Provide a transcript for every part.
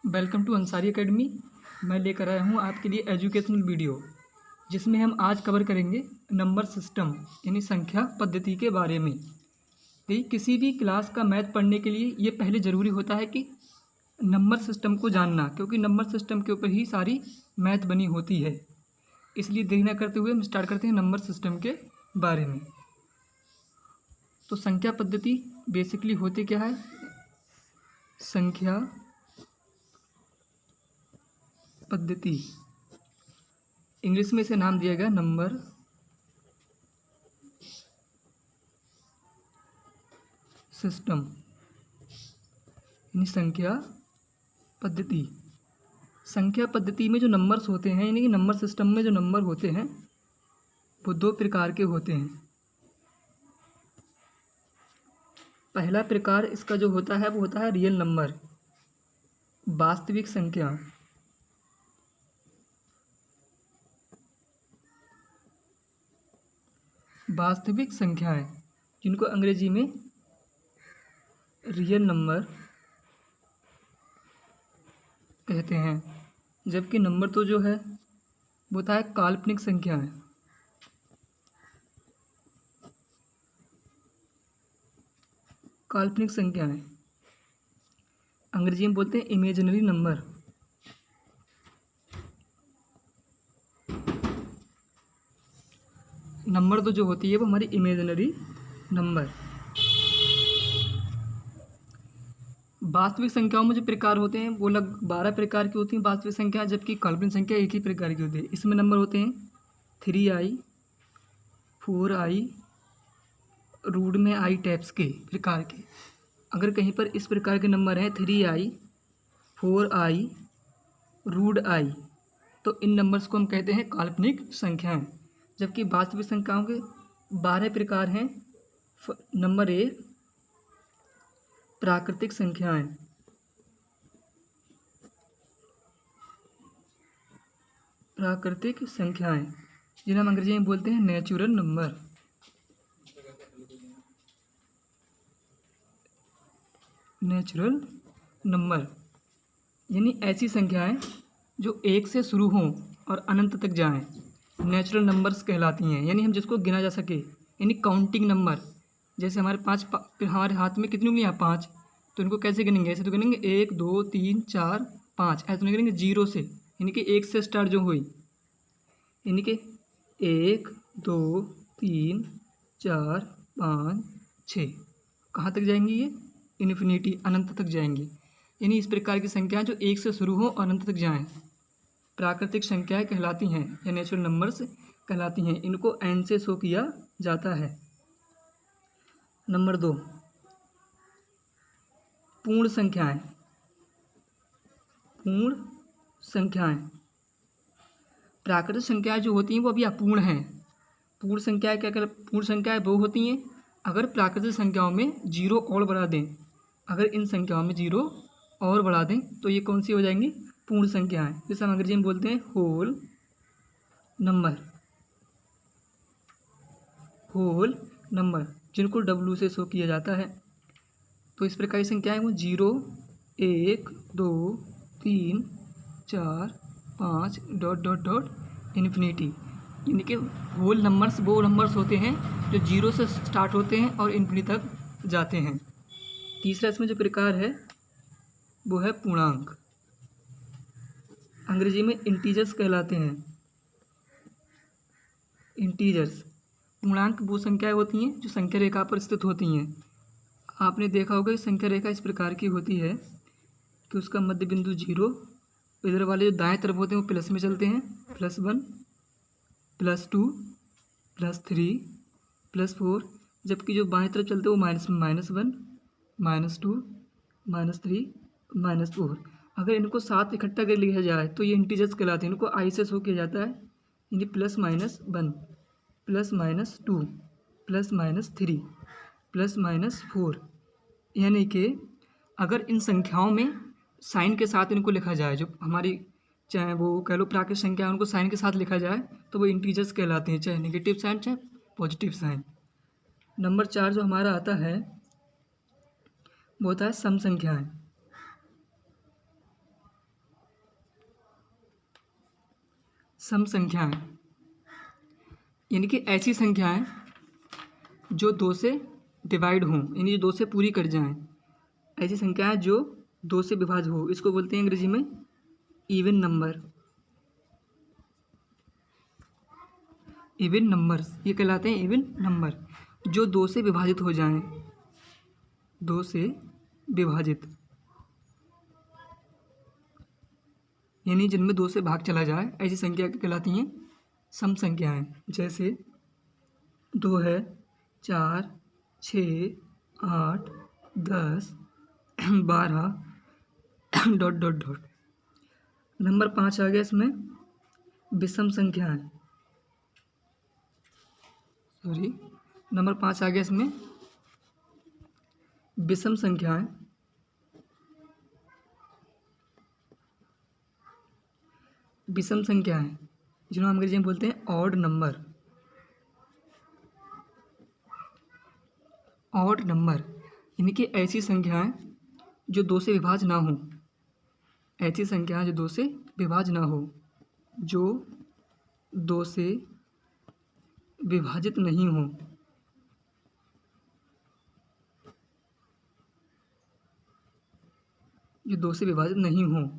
Welcome to Ansari academy. मैं लेकर आया हूँ आपके लिए एजुकेशनल वीडियो, जिसमें हम आज कवर करेंगे नंबर सिस्टम यानी संख्या पद्धति के बारे में। देखिए, किसी भी क्लास का मैथ पढ़ने के लिए ये पहले ज़रूरी होता है कि नंबर सिस्टम को जानना, क्योंकि नंबर सिस्टम के ऊपर ही सारी मैथ बनी होती है। इसलिए देरी न करते हुए हम स्टार्ट करते हैं नंबर सिस्टम के बारे में। तो संख्या पद्धति बेसिकली होती क्या है? संख्या पद्धति, इंग्लिश में इसे नाम दिया गया नंबर सिस्टम यानी संख्या पद्धति। संख्या पद्धति में जो नंबर्स होते हैं यानी कि नंबर सिस्टम में जो नंबर होते हैं वो दो प्रकार के होते हैं। पहला प्रकार इसका जो होता है वो होता है रियल नंबर, वास्तविक संख्या। वास्तविक संख्याएं जिनको अंग्रेजी में रियल नंबर कहते हैं, जबकि नंबर तो जो है वो होता है काल्पनिक संख्याएं। काल्पनिक संख्याएं अंग्रेजी में बोलते हैं इमेजिनरी नंबर। नंबर तो जो होती है वो हमारी इमेजिनरी नंबर। वास्तविक संख्याओं में जो प्रकार होते हैं वो लगभग 12 प्रकार की होती हैं वास्तविक संख्या, जबकि काल्पनिक संख्या एक ही प्रकार की होती है। इसमें नंबर होते हैं 3i, 4i, रूट में i टाइप्स के प्रकार के। अगर कहीं पर इस प्रकार के नंबर हैं 3i, 4i, रूट i, तो इन नंबर्स को हम कहते हैं काल्पनिक संख्याएं। जबकि वास्तविक संख्याओं के 12 प्रकार हैं। नंबर 1 प्राकृतिक संख्याएं। प्राकृतिक संख्याएं जिन्हें हम अंग्रेजी में बोलते हैं नेचुरल नंबर। नेचुरल नंबर यानी ऐसी संख्याएं जो एक से शुरू हों और अनंत तक जाएं, नेचुरल नंबर्स कहलाती हैं। यानी हम जिसको गिना जा सके, यानी काउंटिंग नंबर। जैसे हमारे हाथ में कितनी उंगलियां? 5। तो इनको कैसे गिनेंगे? ऐसे तो गिनेंगे 1 2 3 4 5, ऐसे तो नहीं गिनेंगे जीरो से, यानी कि एक से स्टार्ट जो हुई, यानी कि 1 2 3 4 5 6, कहाँ तक जाएंगी ये? इन्फिनिटी, अनंत तक जाएंगी। यानी इस प्रकार की संख्याएं जो एक से शुरू हो और अनंत तक जाएं प्राकृतिक संख्याएं कहलाती हैं या नेचुरल नंबर्स कहलाती हैं। इनको n से शो किया जाता है। नंबर 2 पूर्ण संख्याएं। पूर्ण संख्याएं, प्राकृतिक संख्याएं जो होती हैं वो अभी अपूर्ण हैं। पूर्ण संख्याएं पूर्ण संख्याएं वो होती हैं अगर प्राकृतिक संख्याओं में जीरो और बढ़ा दें। अगर इन संख्याओं में जीरो और बढ़ा दें तो ये कौन सी हो जाएंगी? पूर्ण संख्याएं, जिसे हम अंग्रेजी में बोलते हैं होल नंबर। होल नंबर जिनको W से शो किया जाता है। तो इस प्रकार की संख्याएं वो 0 1 2 3 4 5 डॉट डॉट डॉट इन्फिनिटी, यानी कि होल नंबर्स वो नंबर्स होते हैं जो 0 से स्टार्ट होते हैं और इन्फिनिटी तक जाते हैं। तीसरा इसमें जो प्रकार है वो है पूर्णांक। अंग्रेजी में इंटीजर्स कहलाते हैं। इंटीजर्स। पूर्णांक वो संख्याएं होती हैं जो संख्या रेखा पर स्थित होती हैं। आपने देखा होगा कि संख्या रेखा इस प्रकार की होती है कि उसका मध्य बिंदु 0, इधर वाले जो दाएं तरफ होते हैं वो प्लस में चलते हैं, +1 +2 +3 +4, जबकि जो बाएं तरफ चलते हैं वो -1 -2 -3 -4। अगर इनको साथ इकट्ठा कर लिया जाए तो ये इंटीजर्स कहलाते हैं। इनको i से शो किया जाता है, यानी +-1 +-2 +-3 +-4। यानी कि अगर इन संख्याओं में साइन के साथ इनको लिखा जाए, जो हमारी चाहे वो कह लो प्राकृतिक संख्या उनको साइन के साथ लिखा जाए तो वो इंटीजर्स कहलाते हैं, चाहे नेगेटिव साइन चाहे पॉजिटिव साइन। नंबर 4 जो हमारा आता है वो होता है सम संख्याएं। सम संख्याएं यानी कि ऐसी संख्याएं जो 2 से डिवाइड हों, यानी जो 2 से पूरी कट जाएं। ऐसी संख्याएं जो 2 से विभाज्य हो, इसको बोलते हैं अंग्रेजी में इवन नंबर। इवन नंबर्स ये कहलाते हैं इवन नंबर, जो 2 से विभाजित हो जाएं, 2 से विभाजित यानी जिनमें 2 से भाग चला जाए, ऐसी संख्या कहलाती हैं सम संख्याएं। जैसे 2 है, 4, 6, 8, 10, 12 डॉट डॉट डॉट। नंबर 5 आ गया इसमें विषम संख्याएं। नंबर 5 आ गया इसमें विषम संख्याएं। विषम संख्याएं जिन्हें हम अंग्रेजी में बोलते हैं ऑड नंबर। ऑड नंबर यानी कि ऐसी संख्याएं जो 2 से विभाज्य ना हो, ऐसी संख्याएं जो 2 से विभाज्य ना हो, जो 2 से विभाजित नहीं हो, जो 2 से विभाजित नहीं हो,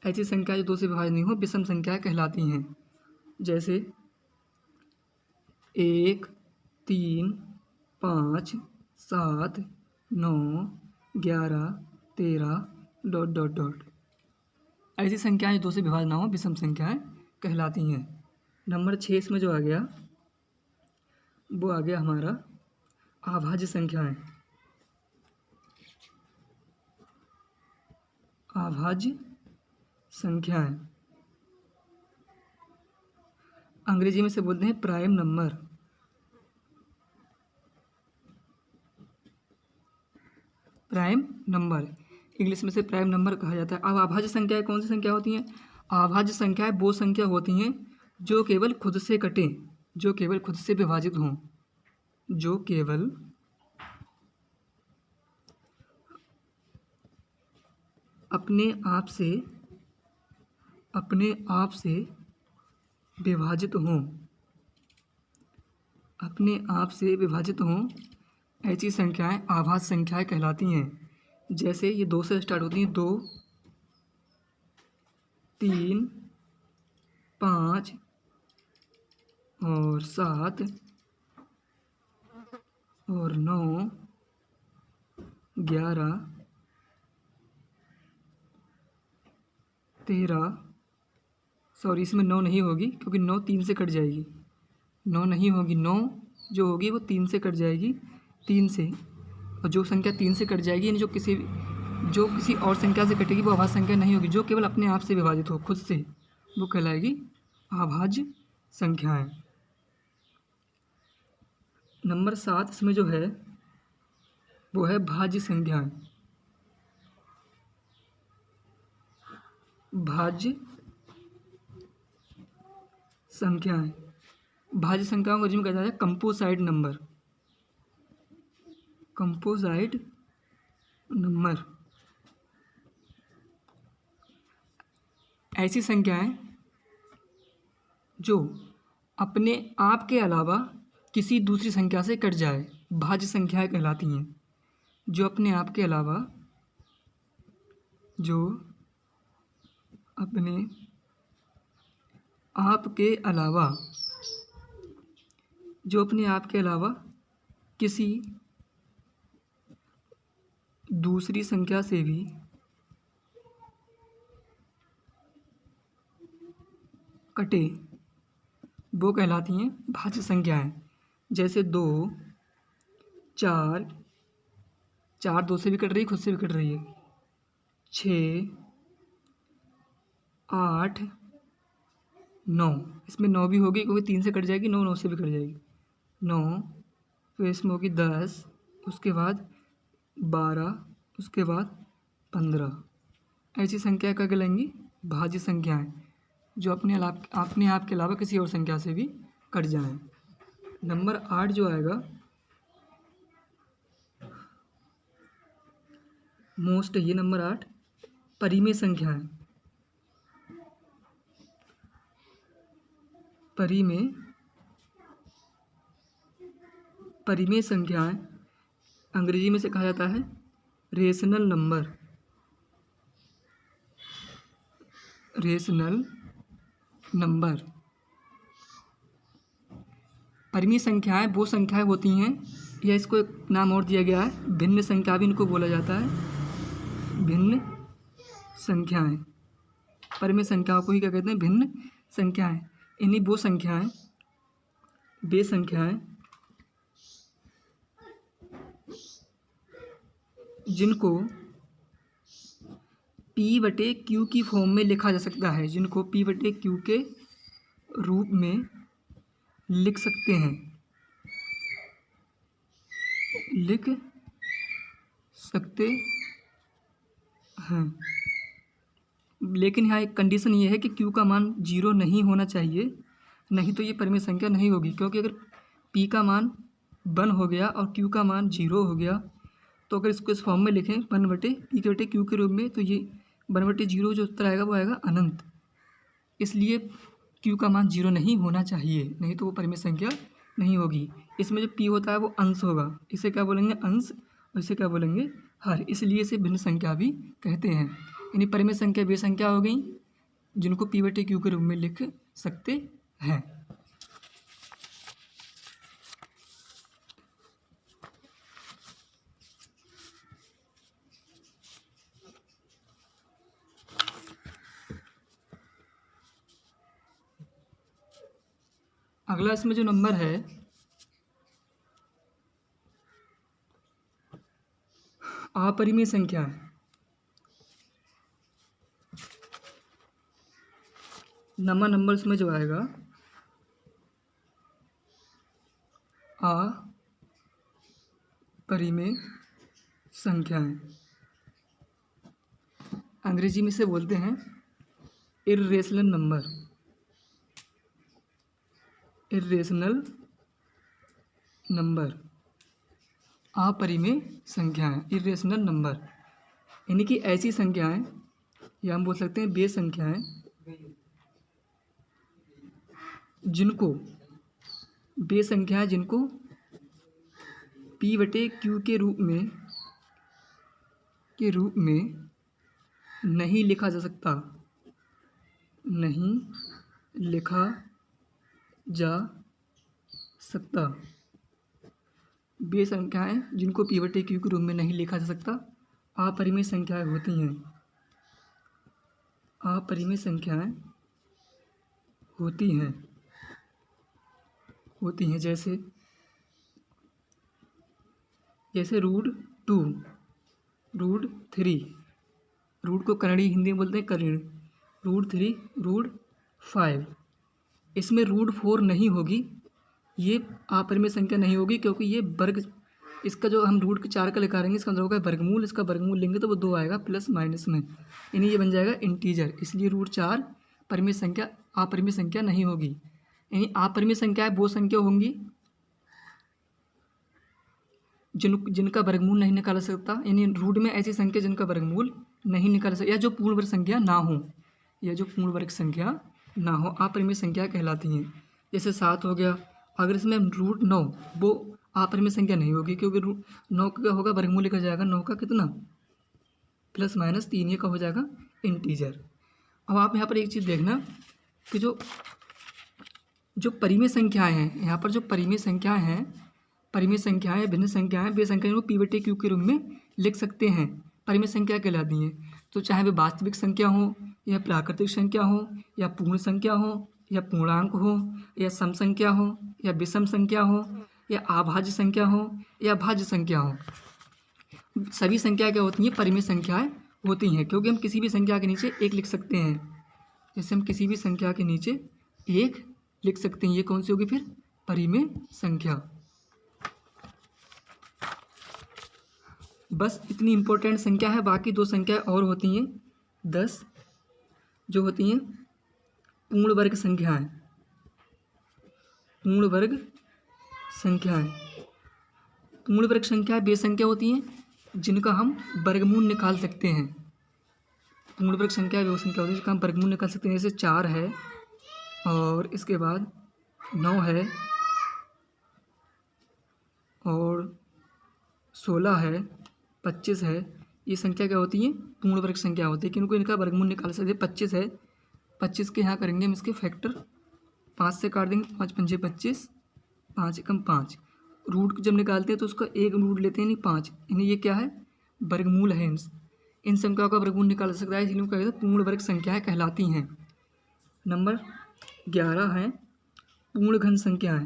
ऐसी संख्या जो 2 से विभाजित नहीं हो विषम संख्याएं कहलाती हैं। जैसे 1, 3, 5, 7, 9, 11, 13 डॉट डॉट डॉट। ऐसी संख्याएं जो 2 से विभाजित ना हो विषम संख्याएं कहलाती हैं। नंबर 6 इसमें जो आ गया वो आ गया हमारा अभाज्य संख्याएं। अभाज्य संख्याएं अंग्रेजी में से बोलते हैं prime number. Prime number English में से प्राइम नंबर कहा जाता है। अब अभाज्य संख्याएं कौन सी संख्या होती हैं? अभाज्य संख्याएं वो संख्या होती हैं जो केवल खुद से कटें, जो केवल खुद से विभाजित हों, जो केवल अपने आप से विभाजित हों, अपने आप से विभाजित हों, ऐसी संख्याएं अभाज्य संख्याएं कहलाती हैं। जैसे ये 2 से स्टार्ट होती हैं, 2, 3, 5 और 7 और 9, 11, 13, सॉरी इसमें 9 नहीं होगी क्योंकि 9 3 से कट जाएगी, 9 नहीं होगी, 9 जो होगी वो 3 से कट जाएगी, 3 से, और जो संख्या 3 से कट जाएगी यानी जो किसी और संख्या से कटेगी वो अभाज्य संख्या नहीं होगी, जो केवल अपने आप से विभाजित हो खुद से, वो कहलाएगी अभाज्य संख्याएं। नंबर 7 इसमें जो है वो है भाज्य संख्याएं। भाज्य संख्याएं, भाज्य संख्याओं को जिसमें कहा जाता है कंपोजाइट नंबर। कंपोजाइट नंबर ऐसी संख्याएं जो अपने आप के अलावा किसी दूसरी संख्या से कट जाए, भाज्य संख्याएं कहलाती हैं। जो अपने आप के अलावा, जो अपने आप के अलावा, जो अपने आप के अलावा किसी दूसरी संख्या से भी कटे, वो कहलाती हैं भाज्य संख्याएं। जैसे 2, 4, 4 2 से भी कट रही है, खुद से भी कट रही है, 6, 8, 9, इसमें 9 भी होगी क्योंकि 3 से कट जाएगी, 9 9 से भी कट जाएगी, 9, फिर इसमें होगी 10, उसके बाद 12, उसके बाद 15। ऐसी संख्या क्या कहलाएंगी? भाज्य संख्याएं, जो अपने आप के अलावा किसी और संख्या से भी कट जाएं। नंबर 8 जो आएगा मोस्ट, ये नंबर 8 परिमेय संख्याएं। परिमेय संख्याएं अंग्रेजी में से कहा जाता है रेशनल नंबर। परिमेय संख्याएं वो संख्याएं होती हैं, या इसको एक नाम और दिया गया है भिन्न संख्या भी इनको बोला जाता है। भिन्न संख्याएं, परिमेय संख्याओं को ही क्या कहते हैं? भिन्न संख्याएं। इन्हीं वो संख्याएं जिनको P/Q की फॉर्म में लिखा जा सकता है, जिनको P/Q के रूप में लिख सकते हैं, लेकिन यहाँ एक कंडीशन ये है कि Q का मान 0 नहीं होना चाहिए, नहीं तो ये परिमेय संख्या नहीं होगी। क्योंकि अगर P का मान 1 हो गया और Q का मान 0 हो गया, तो अगर इसको इस फॉर्म में लिखें 1/P/Q के रूप में, तो ये 1/0 जो उत्तर आएगा वो आएगा अनंत। इसलिए Q का मान 0 नहीं होना चाहिए, नहीं तो वो परिमेय संख्या नहीं होगी। इसमें जो P होता है वो अंश होगा, इसे क्या बोलेंगे? अंश। और इसे क्या बोलेंगे? हर। इसलिए इसे भिन्न संख्या भी कहते हैं। यानी परिमेय संख्या वे संख्या हो गई जिनको P/Q के रूप में लिख सकते हैं। अगला इसमें जो नंबर है अपरिमेय संख्या है। नंबर्स में जो आएगा अपरिमेय संख्याएं, अंग्रेजी में से बोलते हैं इर्रेशनल नंबर। अपरिमेय संख्याएं, इर्रेशनल नंबर, यानी कि ऐसी संख्याएं, या हम बोल सकते हैं वे संख्याएं जिनको P/Q के रूप में नहीं लिखा जा सकता, वे संख्याएं जिनको P/Q के रूप में नहीं लिखा जा सकता अपरिमेय संख्याएं होती हैं। अपरिमेय संख्याएं होती हैं जैसे √2, √3, रूट को कन्नड़ी हिंदी में बोलते हैं करीण, √3, √5। इसमें √4 नहीं होगी, ये अपरिमेय संख्या नहीं होगी, क्योंकि ये वर्ग, इसका जो हम √4 का निकालेंगे इसका मतलब होगा वर्गमूल, इसका वर्गमूल लेंगे तो वो 2 आएगा प्लस माइनस में, यानी ये बन जाएगा इंटीजर। इसलिए √4 अपरिमेय संख्या नहीं होगी। यानी अपरिमेय संख्याएं वो संख्या होंगी जिनका वर्गमूल नहीं निकाला सकता, यानी रूट में ऐसी संख्या जिनका वर्गमूल नहीं निकाल सकता, या जो पूर्ण वर्ग संख्या ना हो, अपरिमेय संख्या कहलाती हैं। जैसे 7 हो गया, अगर इसमें √9, वो अपरिमेय संख्या नहीं होगी, क्योंकि 9 का होगा वर्गमूल लेकर जाएगा 9 का कितना प्लस माइनस 3, ये का हो जाएगा इंटीजर। अब आप यहाँ पर एक चीज़ देखना कि जो परिमेय संख्याएं हैं, यहाँ पर जो परिमेय संख्याएं, भिन्न संख्याएं, वे संख्याएं को P/Q के रूप में लिख सकते हैं, परिमेय संख्या कहलाती हैं। तो चाहे वे वास्तविक संख्या हो, या प्राकृतिक संख्या हो, या पूर्ण संख्या हो, या पूर्णांक हो, या सम संख्या हो, या विषम संख्या हो, या अभाज्य संख्या हो, या भाज्य संख्या हो, सभी संख्या क्या होती हैं? परिमेय संख्याएं होती हैं। क्योंकि हम किसी भी संख्या के नीचे 1 लिख सकते हैं, जैसे हम किसी भी संख्या के नीचे 1 लिख सकते हैं, ये कौन सी होगी फिर? परिमेय संख्या। बस इतनी इम्पोर्टेंट संख्या है, बाकी 2 संख्याएं और होती हैं 10, जो होती हैं पूर्ण वर्ग संख्याएं। पूर्ण वर्ग संख्याएं वे संख्या होती हैं जिनका हम वर्गमूल निकाल सकते हैं। पूर्ण वर्ग संख्या वे संख्या होती है जिनका हम वर्गमूल निकाल सकते हैं। जैसे 4 है, और इसके बाद 9 है और 16 है, 25 है, ये संख्या क्या होती है? पूर्ण वर्ग संख्या होती है, क्योंकि इनका वर्गमूल निकाल सकते हैं। 25 है, 25 के यहाँ करेंगे हम इसके फैक्टर, 5 से काट देंगे, 5 पंजे 25, 5 एकम 5। रूट जब निकालते हैं तो उसका एक रूट लेते हैं, यानी 5, यानी ये क्या है? वर्गमूल है। इन संख्याओं का वर्गमूल निकाल सकता है, इसलिए क्या कहते हैं? पूर्ण वर्ग संख्याएँ कहलाती हैं। नंबर 11 है पूर्ण घन संख्याएँ।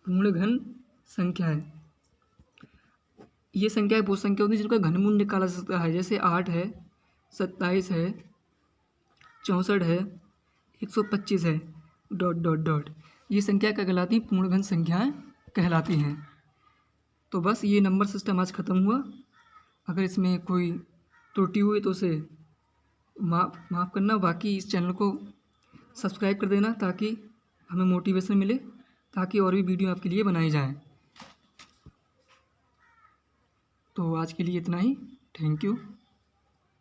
पूर्ण घन संख्याएँ, ये संख्याएँ वो संख्या होती है जिनका घनमूल निकाला जा सकता है, जैसे 8 है, 27 है, 64 है, 125 है, डॉट डॉट डॉट। ये संख्या क्या कहलाती हैं? पूर्ण घन संख्याएँ कहलाती हैं। तो बस ये नंबर सिस्टम आज ख़त्म हुआ। अगर इसमें कोई त्रुटि हुई तो उसे माफ़ करना। बाकी इस चैनल को सब्सक्राइब कर देना ताकि हमें मोटिवेशन मिले, ताकि और भी वीडियो आपके लिए बनाई जाएँ। तो आज के लिए इतना ही। Thank you.